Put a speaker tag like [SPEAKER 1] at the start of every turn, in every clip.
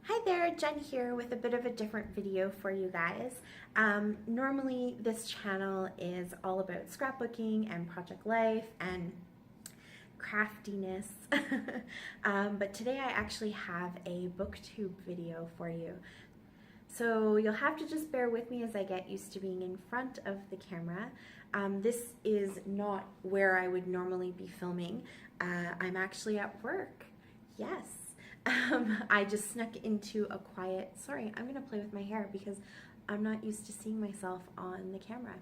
[SPEAKER 1] Hi there, Jen here with a bit of a different video for you guys. Normally this channel is all about scrapbooking and project life and craftiness, but today I actually have a booktube video for you. So you'll have to just bear with me as I get used to being in front of the camera. This is not where I would normally be filming. I'm actually at work. Yes. I just snuck into a quiet, sorry, I'm gonna play with my hair because I'm not used to seeing myself on the camera.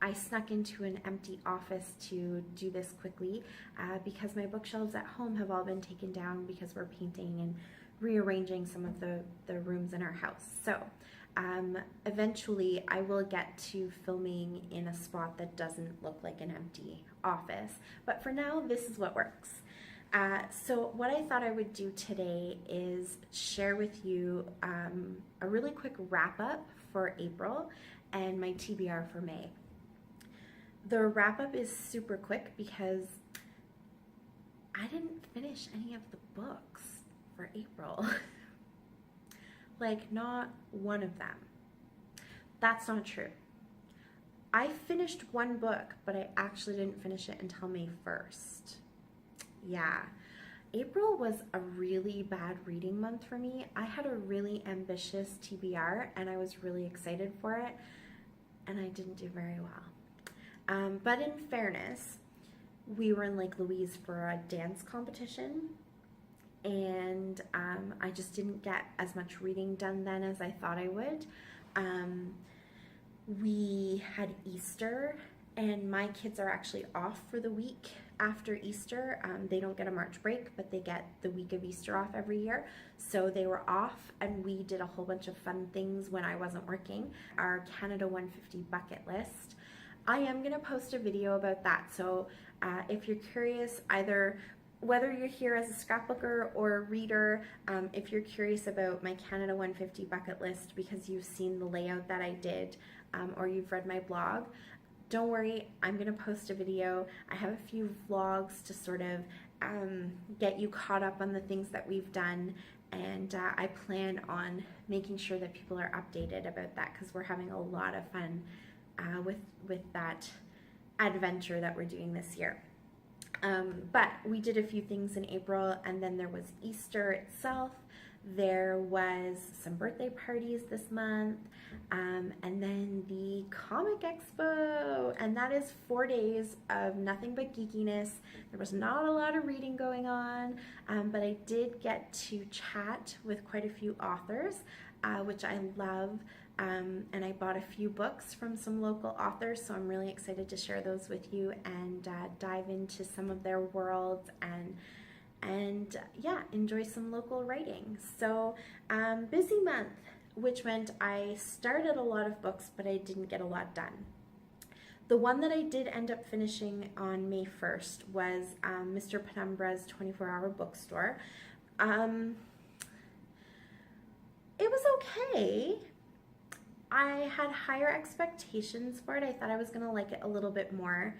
[SPEAKER 1] I snuck into an empty office to do this quickly because my bookshelves at home have all been taken down because we're painting and rearranging some of the rooms in our house. So eventually I will get to filming in a spot that doesn't look like an empty office, but for now this is what works. So what I thought I would do today is share with you a really quick wrap up for April and my TBR for May. The wrap up is super quick because I didn't finish any of the books for April. Like, not one of them. That's not true. I finished one book, but I actually didn't finish it until May 1st. Yeah, April was a really bad reading month for me. I had a really ambitious TBR and I was really excited for it, and I didn't do very well. But in fairness, we were in Lake Louise for a dance competition, and I just didn't get as much reading done then as I thought I would. We had Easter, and my kids are actually off for the week after Easter. They don't get a March break, but they get the week of Easter off every year. So they were off, and we did a whole bunch of fun things when I wasn't working. Our Canada 150 bucket list. I am gonna post a video about that. So if you're curious, either whether you're here as a scrapbooker or a reader, if you're curious about my Canada 150 bucket list because you've seen the layout that I did, or you've read my blog, don't worry, I'm gonna post a video. I have a few vlogs to sort of get you caught up on the things that we've done, and I plan on making sure that people are updated about that because we're having a lot of fun with that adventure that we're doing this year. But we did a few things in April, and then there was Easter itself. There was some birthday parties this month, and then the Comic Expo, and that is 4 days of nothing but geekiness. There was not a lot of reading going on, but I did get to chat with quite a few authors, which I love, and I bought a few books from some local authors, so I'm really excited to share those with you and dive into some of their worlds and yeah, enjoy some local writing. So busy month, which meant I started a lot of books, but I didn't get a lot done. The one that I did end up finishing on May 1st was Mr. Penumbra's 24-hour bookstore. It was okay. I had higher expectations for it. I thought I was gonna like it a little bit more.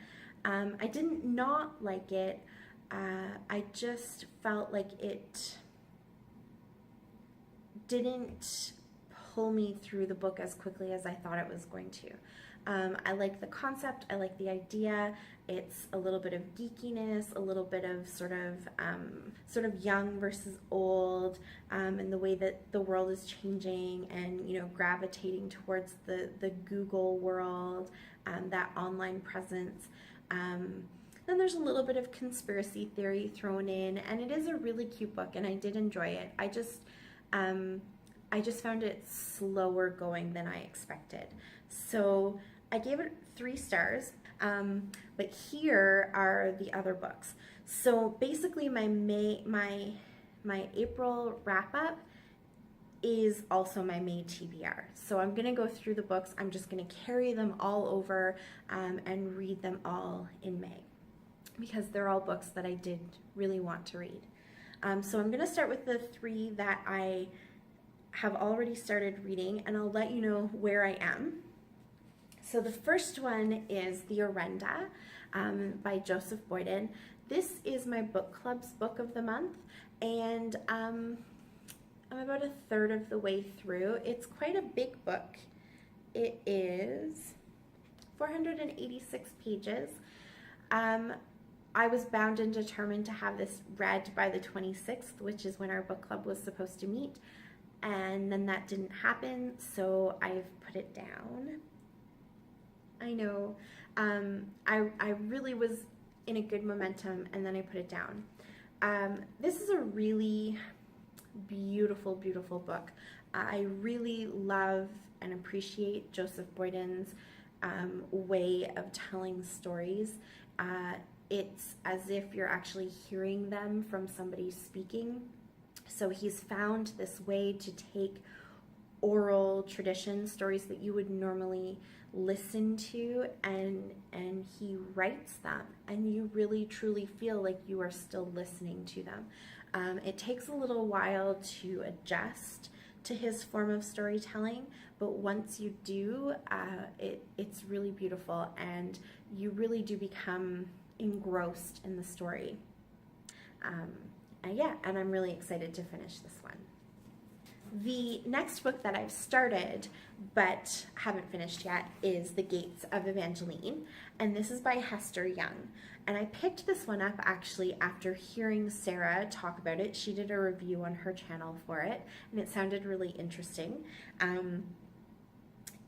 [SPEAKER 1] I didn't not like it. I just felt like it didn't pull me through the book as quickly as I thought it was going to. I like the concept, I like the idea. It's a little bit of geekiness, a little bit of sort of young versus old, and the way that the world is changing and, you know, gravitating towards the Google world, that online presence. Then there's a little bit of conspiracy theory thrown in, and it is a really cute book, and I did enjoy it. I just found it slower going than I expected. So I gave it 3 stars, but here are the other books. So basically my April wrap-up is also my May TBR. So I'm gonna go through the books. I'm just gonna carry them all over and read them all in May, because they're all books that I did really want to read. So I'm gonna start with the 3 that I have already started reading, and I'll let you know where I am. So the first one is the Orenda by Joseph Boyden. This is my book club's book of the month, and I'm about a third of the way through. It's quite a big book. It is 486 pages. I was bound and determined to have this read by the 26th, which is when our book club was supposed to meet, and then that didn't happen, so I've put it down. I know, I really was in a good momentum, and then I put it down. This is a really beautiful, beautiful book. I really love and appreciate Joseph Boyden's way of telling stories. It's as if you're actually hearing them from somebody speaking. So he's found this way to take oral tradition, stories that you would normally listen to, and he writes them, and you really truly feel like you are still listening to them. It takes a little while to adjust to his form of storytelling, but once you do, it's really beautiful, and you really do become engrossed in the story. And I'm really excited to finish this one. The next book that I've started but haven't finished yet is The Gates of Evangeline, and this is by Hester Young. And I picked this one up actually after hearing Sarah talk about it. She did a review on her channel for it, and it sounded really interesting.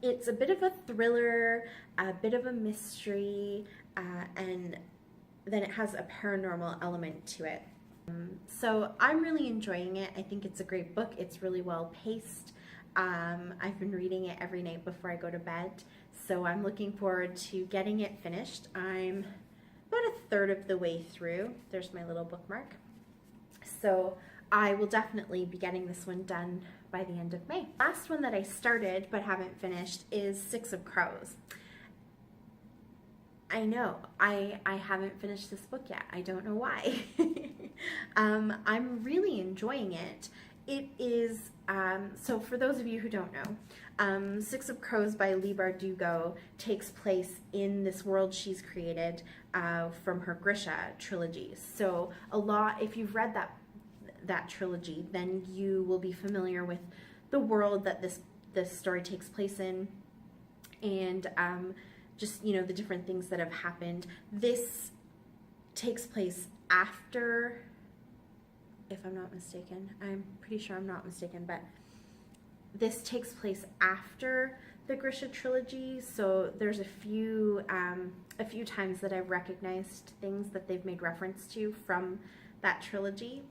[SPEAKER 1] It's a bit of a thriller, a bit of a mystery, and then it has a paranormal element to it. So I'm really enjoying it. I think it's a great book. It's really well paced. I've been reading it every night before I go to bed, so I'm looking forward to getting it finished. I'm about a third of the way through. There's my little bookmark. So I will definitely be getting this one done by the end of May. Last one that I started but haven't finished is Six of Crows. I know, I haven't finished this book yet. I don't know why. I'm really enjoying it. It is, so for those of you who don't know, Six of Crows by Leigh Bardugo takes place in this world she's created from her Grisha trilogy. So if you've read that trilogy, then you will be familiar with the world that this story takes place in, and just, you know, the different things that have happened. This takes place after, if I'm not mistaken, I'm pretty sure I'm not mistaken, but this takes place after the Grisha trilogy, so there's a few times that I've recognized things that they've made reference to from that trilogy.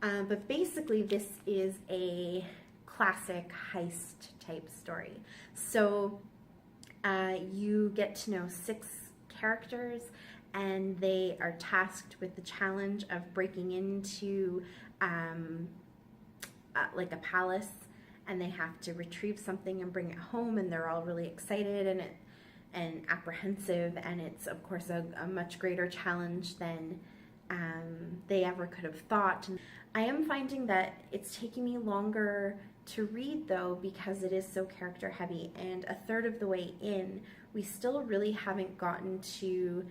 [SPEAKER 1] But basically this is a classic heist type story. So you get to know 6 characters, and they are tasked with the challenge of breaking into like a palace, and they have to retrieve something and bring it home, and they're all really excited and apprehensive, and it's of course a much greater challenge than they ever could have thought. And I am finding that it's taking me longer to read though, because it is so character heavy, and a third of the way in, we still really haven't gotten to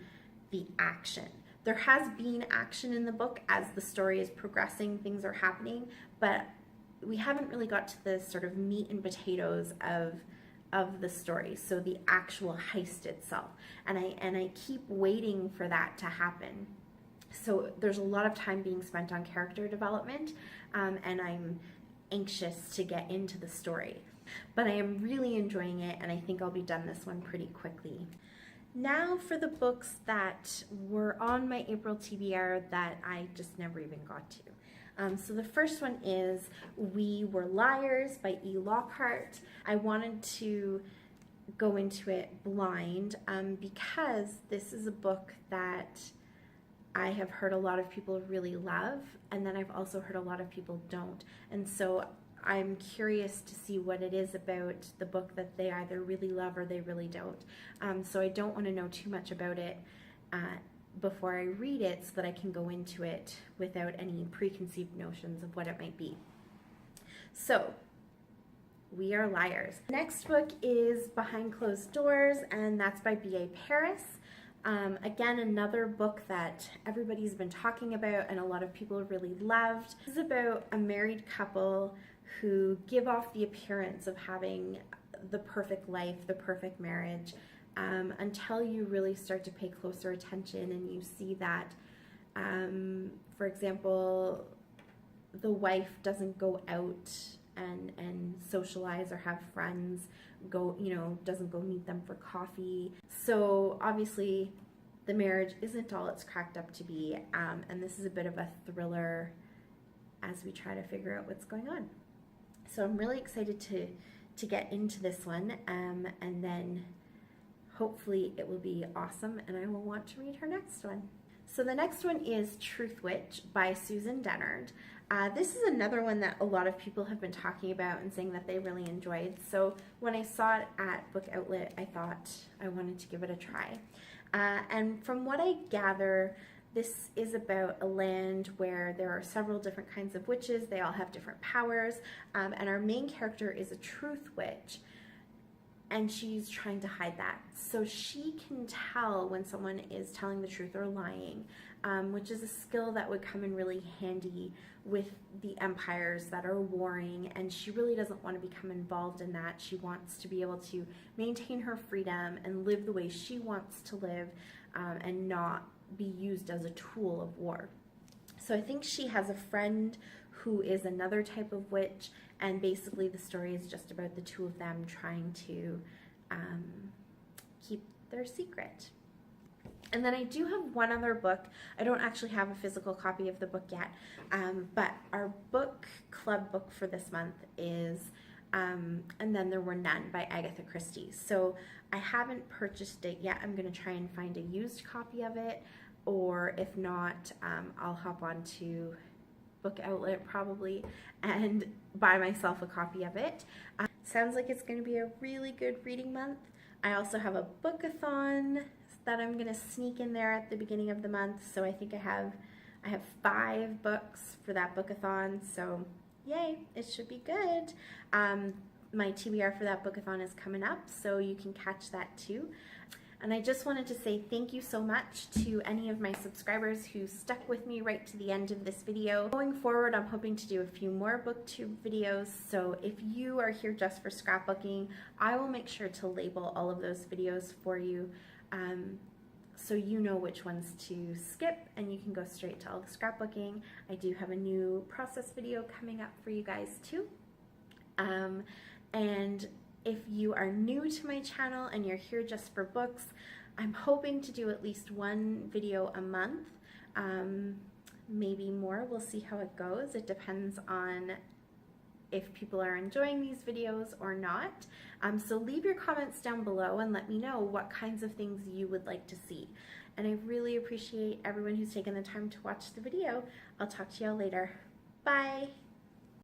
[SPEAKER 1] the action. There has been action in the book as the story is progressing, things are happening, but we haven't really got to the sort of meat and potatoes of the story, so the actual heist itself. And I keep waiting for that to happen. So there's a lot of time being spent on character development, and I'm anxious to get into the story. But I am really enjoying it, and I think I'll be done this one pretty quickly. Now for the books that were on my April TBR that I just never even got to. So the first one is We Were Liars by E. Lockhart. I wanted to go into it blind because this is a book that I have heard a lot of people really love, and then I've also heard a lot of people don't. And so I'm curious to see what it is about the book that they either really love or they really don't. So I don't want to know too much about it before I read it, so that I can go into it without any preconceived notions of what it might be. So, We Are Liars. The next book is Behind Closed Doors, and that's by B.A. Paris. Again, another book that everybody's been talking about and a lot of people really loved. This is about a married couple who give off the appearance of having the perfect life, the perfect marriage, until you really start to pay closer attention and you see that, for example, the wife doesn't go out and socialize or have friends, doesn't go meet them for coffee. So obviously the marriage isn't all it's cracked up to be, and this is a bit of a thriller as we try to figure out what's going on. So I'm really excited to get into this one, and then hopefully it will be awesome and I will want to read her next one. So the next one is Truth Witch by Susan Dennard. This is another one that a lot of people have been talking about and saying that they really enjoyed. So when I saw it at Book Outlet, I thought I wanted to give it a try. And from what I gather, this is about a land where there are several different kinds of witches. They all have different powers, and our main character is a truth witch, and she's trying to hide that. So she can tell when someone is telling the truth or lying, which is a skill that would come in really handy with the empires that are warring, and she really doesn't want to become involved in that. She wants to be able to maintain her freedom and live the way she wants to live, and not be used as a tool of war. So I think she has a friend who is another type of witch, and basically the story is just about the two of them trying to keep their secret. And then I do have one other book. I don't actually have a physical copy of the book yet, but our book club book for this month is And Then There Were None by Agatha Christie. So I haven't purchased it yet. I'm going to try and find a used copy of it, or if not, I'll hop on to Book Outlet probably and buy myself a copy of it. Sounds like it's going to be a really good reading month. I also have a bookathon that I'm going to sneak in there at the beginning of the month. So I think I have 5 books for that bookathon. So yay, it should be good. My TBR for that bookathon is coming up, so you can catch that too. And I just wanted to say thank you so much to any of my subscribers who stuck with me right to the end of this video. Going forward, I'm hoping to do a few more Booktube videos, so if you are here just for scrapbooking, I will make sure to label all of those videos for you, so you know which ones to skip and you can go straight to all the scrapbooking. I do have a new process video coming up for you guys too. And if you are new to my channel and you're here just for books, I'm hoping to do at least one video a month, maybe more. We'll see how it goes. It depends on if people are enjoying these videos or not. So leave your comments down below and let me know what kinds of things you would like to see. And I really appreciate everyone who's taken the time to watch the video. I'll talk to y'all later. Bye!